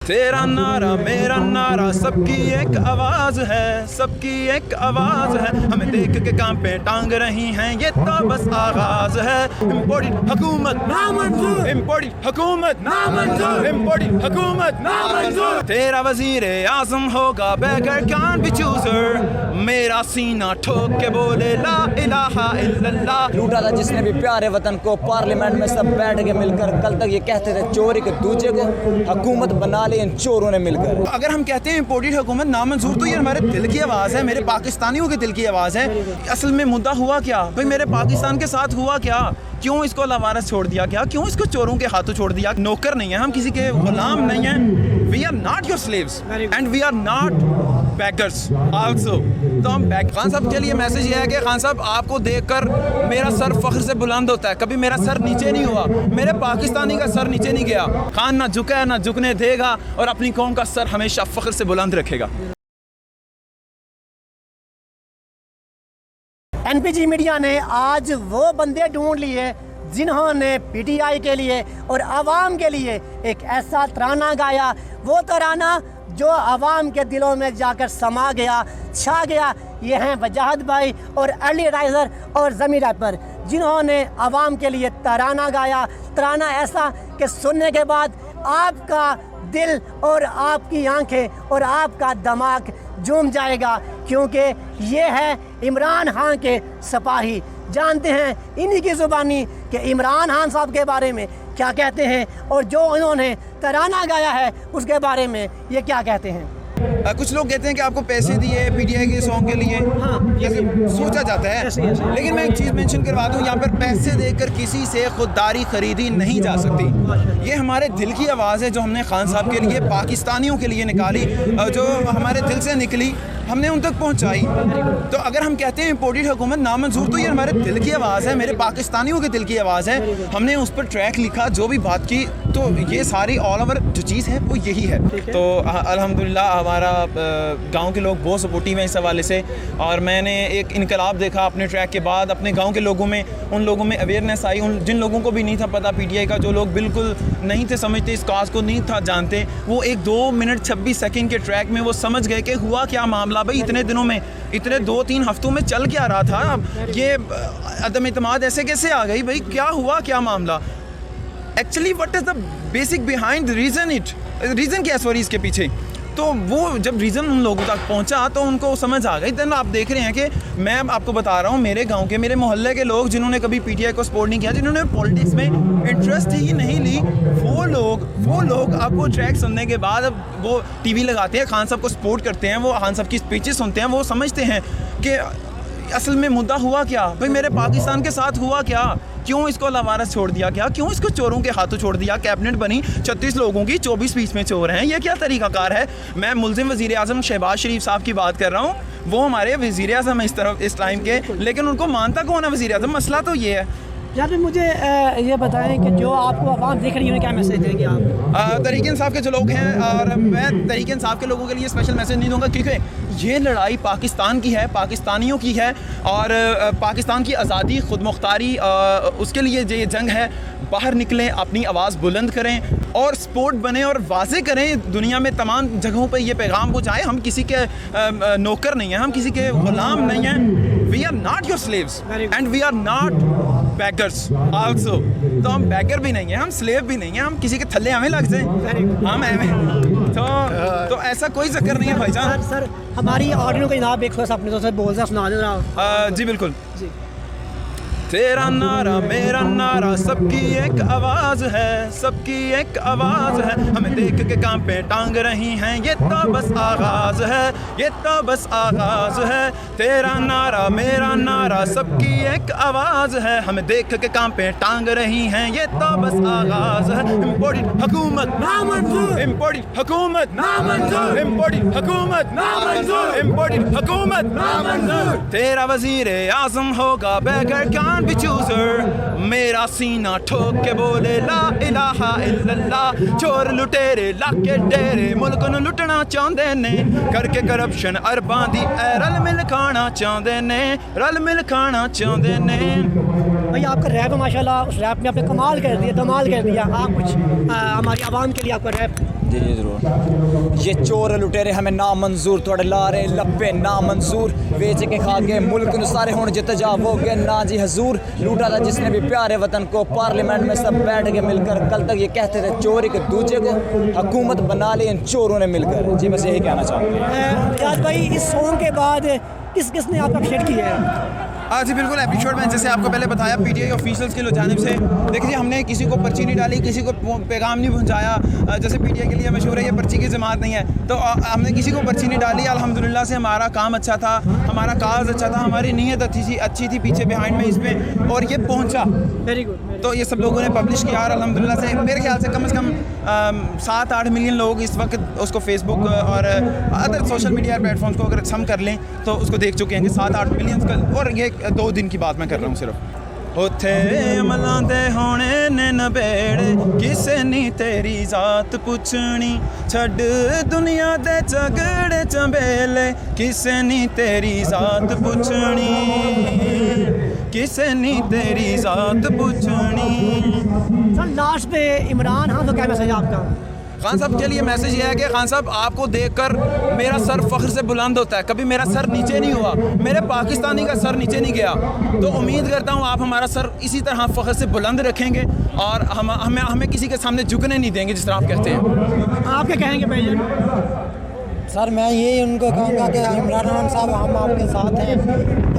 तेरा नारा मेरा नारा सबकी एक आवाज है, सबकी एक आवाज है। हमें देख के कांपे टांग रही हैं, ये तो बस आगाज है। इम्पोर्टेड हुकूमत नामंजूर, इम्पोर्टेड हुकूमत नामंजूर, इम्पोर्टेड हुकूमत नामंजूर। तेरा वजीर आजम होगा बेगर कान बी चूजर, मेरा सीना ठोक के बोले ला इलाहा इल्लल्लाह। लूटा था जिसने भी प्यारे वतन को, पार्लियामेंट में सब बैठ के मिलकर। कल तक ये कहते थे चोरी के दूजे को हुकूमत बना ली इन चोरों ने मिलकर। अगर हम कहते हैं इम्पोर्टेड हुकूमत नामंजूर, तो ये हमारे दिल की आवाज़ है, मेरे पाकिस्तानियों के दिल की आवाज़ है। असल में मुद्दा हुआ क्या भाई, मेरे पाकिस्तान के साथ हुआ क्या? क्यों इसको लावारस छोड़ दिया गया? क्यों इसको चोरों के हाथों छोड़ दिया? नौकर नहीं है हम, किसी के गुलाम नहीं हैं। We are not your slaves and we are not beggars also. तो हम खान साहब के लिए मैसेज ये है कि खान साहब आपको देखकर मेरा सर फख्र से बुलंद होता है, कभी मेरा सर नीचे नहीं हुआ, मेरे पाकिस्तानी का सर नीचे नहीं गया। खान ना झुका है ना झुकने देगा और अपनी कौम का सर हमेशा फख्र से बुलंद रखेगा। एनपीजी मीडिया ने आज वो बंदे ढूंढ लिए जिन्होंने पीटीआई के लिए और आवाम के लिए एक ऐसा तराना गाया, वो तराना जो आवाम के दिलों में जाकर समा गया, छा गया। ये हैं वजाहत भाई और अर्ली राइजर और ज़मीर रैपर, जिन्होंने आवाम के लिए तराना गाया। तराना ऐसा कि सुनने के बाद आपका दिल और आपकी आंखें और आपका दिमाग झूम जाएगा, क्योंकि ये है इमरान खान के सिपाही। जानते हैं इन्हीं की ज़ुबानी कि इमरान खान साहब के बारे में क्या कहते हैं और जो उन्होंने तराना गाया है उसके बारे में ये क्या कहते हैं। कुछ लोग कहते हैं कि आपको पैसे दिए पीटीआई के सॉन्ग के लिए, हाँ, ये सोचा जाता है। लेकिन मैं एक चीज़ मेंशन करवा दूं, यहाँ पर पैसे देकर किसी से खुददारी खरीदी नहीं जा सकती। ये हमारे दिल की आवाज़ है जो हमने खान साहब के लिए, पाकिस्तानियों के लिए निकाली, जो हमारे दिल से निकली हमने उन तक पहुंचाई। तो अगर हम कहते हैं इम्पोर्टेड हुकूमत नामंजूर, तो ये हमारे दिल की आवाज़ है, मेरे पाकिस्तानियों के दिल की आवाज़ है। हमने उस पर ट्रैक लिखा, जो भी बात की, तो ये सारी ऑल ओवर जो चीज़ है वो यही है। तो अल्हम्दुलिल्लाह हमारा गांव के लोग बहुत सपोर्टिव हैं इस हवाले से, और मैंने एक इनकलाब देखा अपने ट्रैक के बाद अपने गाँव के लोगों में। उन लोगों में अवेयरनेस आई, उन जिन लोगों को भी नहीं था पता पीटीआई का, जो लोग बिल्कुल नहीं थे समझते, इस काज को नहीं था जानते, वो एक 2 मिनट 26 सेकेंड के ट्रैक में वो समझ गए कि हुआ क्या मामला भाई। इतने दिनों में, इतने 2-3 हफ्तों में चल क्या रहा था, ये अदम इत्मीनान ऐसे कैसे आ गई भाई, क्या हुआ, क्या मामला actually, what is the basic behind reason, reason क्या है सॉरी इसके पीछे। तो वो जब रीज़न उन लोगों तक पहुंचा तो उनको समझ आ गई। देन आप देख रहे हैं कि मैं आपको बता रहा हूँ, मेरे गांव के, मेरे मोहल्ले के लोग जिन्होंने कभी पीटीआई को सपोर्ट नहीं किया, जिन्होंने पॉलिटिक्स में इंटरेस्ट ही नहीं ली, वो लोग आपको ट्रैक सुनने के बाद अब वो टीवी लगाते हैं, खान साहब को सपोर्ट करते हैं, वो खान साहब की स्पीचेस सुनते हैं, वो समझते हैं कि असल में मुद्दा हुआ क्या भाई, मेरे पाकिस्तान के साथ हुआ क्या, क्यों इसको लावारस छोड़ दिया गया, क्यों इसको चोरों के हाथों छोड़ दिया। कैबिनेट बनी 36 लोगों की, 24 बीच में चोर हैं, ये क्या तरीक़ाकार है। मैं मुल्ज़िम वज़ीर आज़म शहबाज शरीफ साहब की बात कर रहा हूँ, वो हमारे वज़ीर आज़म इस टाइम के, लेकिन उनको मानता कौन है वज़ीर आज़म। मसला तो ये है। यार मुझे ये बताएं कि जो आपको आवाम देख रही है क्या मैसेज देंगे आप? तहरीक इंसाफ के जो लोग हैं, और मैं तहरीक इंसाफ के लोगों के लिए स्पेशल मैसेज नहीं दूंगा, क्योंकि ये लड़ाई पाकिस्तान की है, पाकिस्तानियों की है, और पाकिस्तान की आज़ादी, खुद मुख्तारी, उसके लिए ये जंग है। बाहर निकलें, अपनी आवाज़ बुलंद करें और स्पोर्ट बने और वाजे करें, दुनिया में तमाम जगहों पर ये पैगाम पहुँचाएँ। हम किसी के नौकर नहीं हैं, हम किसी के गुलाम नहीं हैं। We are not your slaves and we are not beggars also. तो हम बैगर भी नहीं हैं, हम स्लेव भी नहीं हैं, हम किसी के थल्ले हमें लग जाए, हम हमें तो ऐसा कोई चक्कर नहीं है भाईजान। सर हमारी ऑडियो को जनाब एक अपने तो से बोल से सुना दे रहा। जी बिल्कुल जी। तेरा नारा मेरा नारा सबकी एक आवाज़ है, सबकी एक आवाज़ है। हमें देख के कांपे टांग रही हैं, ये तो बस आगाज़ है, ये तो बस आगाज़ है। तेरा नारा मेरा नारा सबकी एक आवाज़ है, हमें देख के कांपे टांग रही हैं, ये तो बस आगाज़ है। इम्पोर्टेड हुकूमत नामंजूर, इम्पोर्टेड हुकूमत नामंजूर, इम्पोर्टेड हुकूमत नामंजूर, इम्पोर्टेड हुकूमत नामंजूर। तेरा वज़ीर आज़म होगा बेगर कान बी चूजर, मेरा सीना ठोक के बोले ला इलाहा इल्लल्लाह। चोर लुटेरे लाके डेरे मुल्क नूं लुटना चाहुंदे ने, करके करप्शन अरबां दी रल मिल खाना चाहुंदे ने, रल मिल खाना चाहुंदे ने। भाई आपका रैप माशाल्लाह, उस रैप में आपने कमाल कर दिया, धमाल कर दिया। आप कुछ हमारी आवाम के लिए आपका रैप जी जी जरूर। ये चोर लुटेरे हमें ना मंजूर, थोड़े लारे लप्पे ना मंजूर, बेच के खा के मुल्क नु सारे हुण जित जावोगे ना जी हजूर। लूटा था जिसने भी प्यारे वतन को, पार्लियामेंट में सब बैठ के मिलकर, कल तक ये कहते थे चोर एक दूजे को, हुकूमत बना ली इन चोरों ने मिलकर। जी बस यही कहना चाहूँगा। रियाज भाई, इस सॉन्ग के बाद किस किसने आपका अप्रिशिएट किया है? हाँ जी बिल्कुल अप्रिशिएट। मैं जैसे आपको पहले बताया पीटीआई ऑफिशियल्स की जानिब से, देखिए हमने किसी को पर्ची नहीं डाली, किसी को पैगाम नहीं पहुंचाया। जैसे पीटीआई के लिए मशहूर है ये पर्ची की जमात नहीं है, तो हमने किसी को पर्ची नहीं डाली। अल्हम्दुलिल्लाह से हमारा काम अच्छा था, हमारा काज अच्छा था, हमारी नीयत अच्छी थी पीछे बिहाइंड में इसमें, और ये पहुँचा। Very good. तो ये सब लोगों ने पब्लिश किया और अल्हम्दुलिल्लाह से मेरे ख्याल से कम 7-8 मिलियन लोग इस वक्त उसको फेसबुक और अदर सोशल मीडिया प्लेटफॉर्म्स को अगर हम कर लें तो उसको देख चुके हैं कि 7-8 मिलियन का। और ये 2 दिन की बात मैं कर रहा हूँ सिर्फ। उत्थे अमलां दे होने ने नबेड़े, किसे नी तेरी जात पुछनी, छड़ दुनिया दे झगड़े चंबेले, किसे नी तेरी जात पुछनी, किसे नी तेरी जात पुछनी। सर लास्ट पे इमरान खान का क्या मैसेज है आपका? खान साहब के लिए मैसेज ये है कि खान साहब आपको देखकर मेरा सर फख्र से बुलंद होता है, कभी मेरा सर नीचे नहीं हुआ, मेरे पाकिस्तानी का सर नीचे नहीं गया। तो उम्मीद करता हूँ आप हमारा सर इसी तरह फख्र से बुलंद रखेंगे और हमें किसी के सामने झुकने नहीं देंगे जिस तरह आप कहते हैं। आप क्या कहेंगे भाईजान? सर मैं यही उनको कहूँगा कि इमरान खान साहब हम आपके साथ हैं।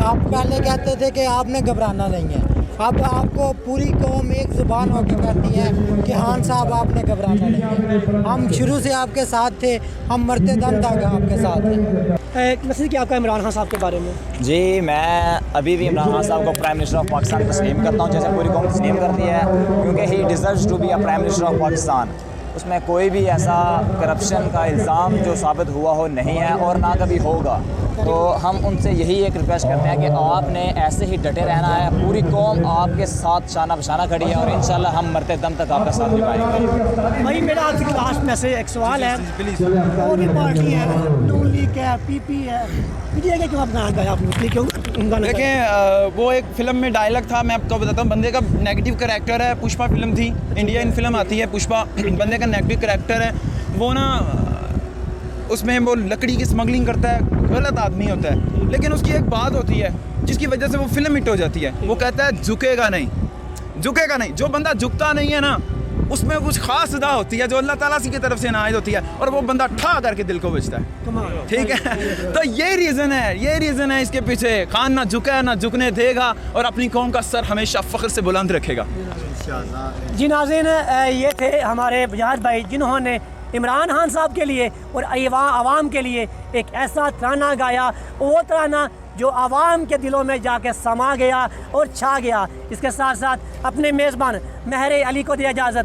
आप पहले कहते थे कि आपने घबराना नहीं है, अब आपको पूरी कौम एक ज़ुबान होकर कहती है कि खान साहब आपने घबराना नहीं है। हम शुरू से आपके साथ थे, हम मरते दम तक आपके साथ हैं। एक मैसेज क्या आपका इमरान खान साहब के बारे में? जी मैं अभी भी इमरान खान साहब को प्राइम मिनिस्टर ऑफ पाकिस्तान तस्लीम करता हूँ, जैसे पूरी कौम तस्लीम करती है, क्योंकि he deserves to be a prime minister of Pakistan. उसमें कोई भी ऐसा करप्शन का इल्ज़ाम जो साबित हुआ हो नहीं है और ना कभी होगा। तो हम उनसे यही एक रिक्वेस्ट करते हैं कि आपने ऐसे ही डटे रहना है, पूरी कौम आपके साथ शाना बशाना खड़ी है और इंशाल्लाह हम मरते दम तक आपका साथ निभाएंगे। भाई मेरा आपसे लास्ट मैसेज एक सवाल है, और भी पार्टी है, नून लीग है, पीपी है, पीटीआई का क्यों आप गाना गाया आपने? क्यों गाना? देखें वो एक फ़िल्म में डायलॉग था, मैं आपको बताता हूँ। बंदे का नेगेटिव करैक्टर है, पुष्पा फिल्म थी, इंडियन फिल्म आती है पुष्पा, बंदे का नेगेटिव करैक्टर है वो ना, उसमें वो लकड़ी की स्मगलिंग करता है, गलत आदमी होता है, लेकिन उसकी एक बात होती है जिसकी वजह से वो फिल्म हिट हो जाती है। वो कहता है झुकेगा नहीं, झुकेगा नहीं। जो बंदा झुकता नहीं है ना उसमें कुछ खास अदा होती है जो अल्लाह ताला की तरफ से इनायत होती है और वो बंदा ठा करके दिल को बचता है। ठीक है, तो ये रीज़न है इसके पीछे। खान ना झुका है ना झुकने देगा और अपनी कौम का सर हमेशा फ़ख्र से बुलंद रखेगा। जी नाज़रीन, ये थे हमारे बजाज भाई जिन्होंने इमरान खान साहब के लिए और आवाम के लिए एक ऐसा तराना गाया, वो तराना जो आवाम के दिलों में जाके समा गया और छा गया। इसके साथ साथ अपने मेज़बान महर अली को दिया इजाज़त।